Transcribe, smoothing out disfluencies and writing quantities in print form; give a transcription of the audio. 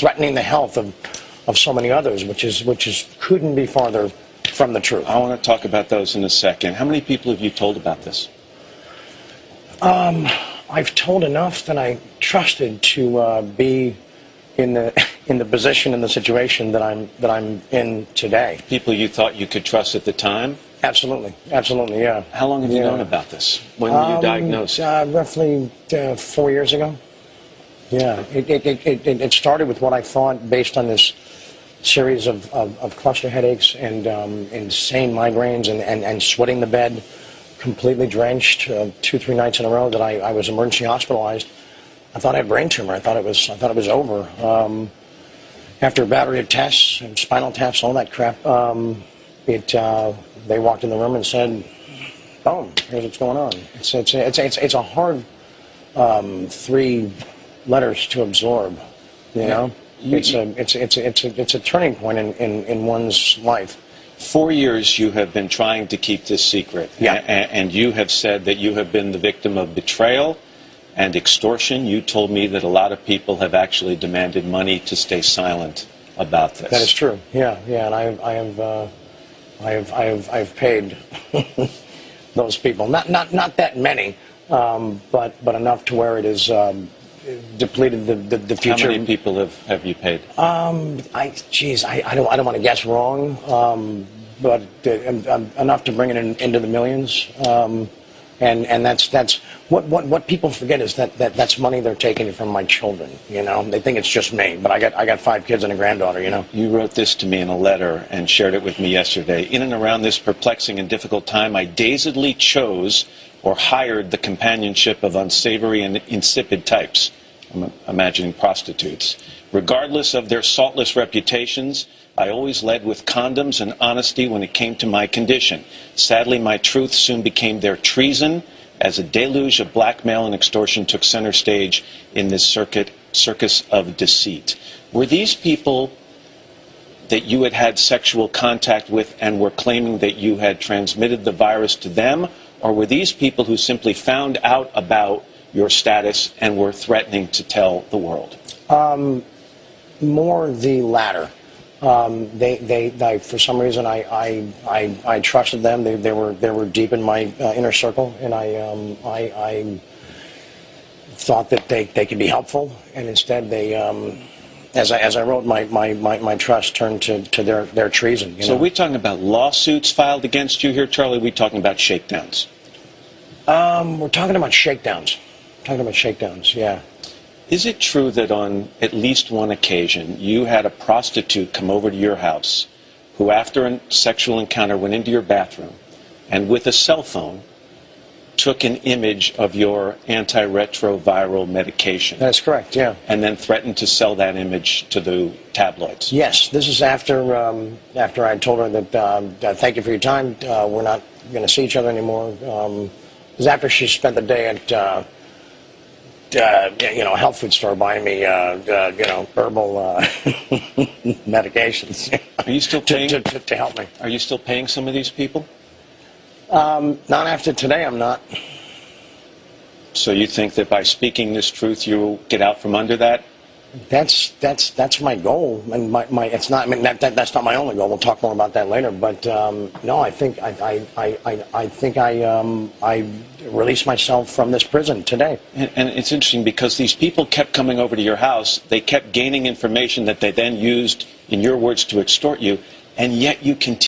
threatening the health of so many others, which couldn't be farther from the truth. I want to talk about those in a second. How many people have you told about this? I've told enough that I trusted to be in the position and the situation that I'm in today. People you thought you could trust at the time? Absolutely, absolutely, yeah. How long have you known about this? When were you diagnosed? Roughly 4 years ago. Yeah, it started with what I thought based on this series of cluster headaches and insane migraines and sweating the bed, completely drenched 2-3 nights in a row that I was emergency hospitalized. I thought I had brain tumor. I thought it was over. After a battery of tests and spinal taps, all that crap, they walked in the room and said, "Boom, here's what's going on." It's a hard 3 letters to absorb, you know. It's a turning point in one's life. 4 years you have been trying to keep this secret, and you have said that you have been the victim of betrayal and extortion. You told me that a lot of people have actually demanded money to stay silent about this. That is true. Yeah, and I've paid those people. Not that many, but enough to where it is depleted the future. How many people have you paid? I don't want to guess wrong, but enough to bring it into the millions. And that's what people forget is that's money they're taking from my children. You know, they think it's just me, but I got 5 kids and a granddaughter. You know. You wrote this to me in a letter and shared it with me yesterday. In and around this perplexing and difficult time, I dazedly chose or hired the companionship of unsavory and insipid types. I'm imagining prostitutes. Regardless of their saltless reputations, I always led with condoms and honesty when it came to my condition. Sadly, my truth soon became their treason as a deluge of blackmail and extortion took center stage in this circus of deceit. Were these people that you had had sexual contact with and were claiming that you had transmitted the virus to them, or were these people who simply found out about your status and were threatening to tell the world? More the latter. They for some reason I trusted them. They were deep in my inner circle, and I thought that they could be helpful, and instead they as I wrote, my trust turned to their treason. You know? So are we talking about lawsuits filed against you here, Charlie? Are we talking about shakedowns? We're talking about shakedowns. Yeah. Is it true that on at least one occasion you had a prostitute come over to your house who, after a sexual encounter, went into your bathroom and with a cell phone took an image of your antiretroviral medication? That's correct, yeah. And then threatened to sell that image to the tabloids? Yes, this is after I told her that thank you for your time, we're not going to see each other anymore. It was after she spent the day at a health food store buying me, herbal medications. Are you still paying to help me? Are you still paying some of these people? Not after today. I'm not. So you think that by speaking this truth, you will get out from under that? That's my goal, and my it's not. I mean, that's not my only goal. We'll talk more about that later. But no, I think I released myself from this prison today. And it's interesting because these people kept coming over to your house. They kept gaining information that they then used, in your words, to extort you, and yet you continue.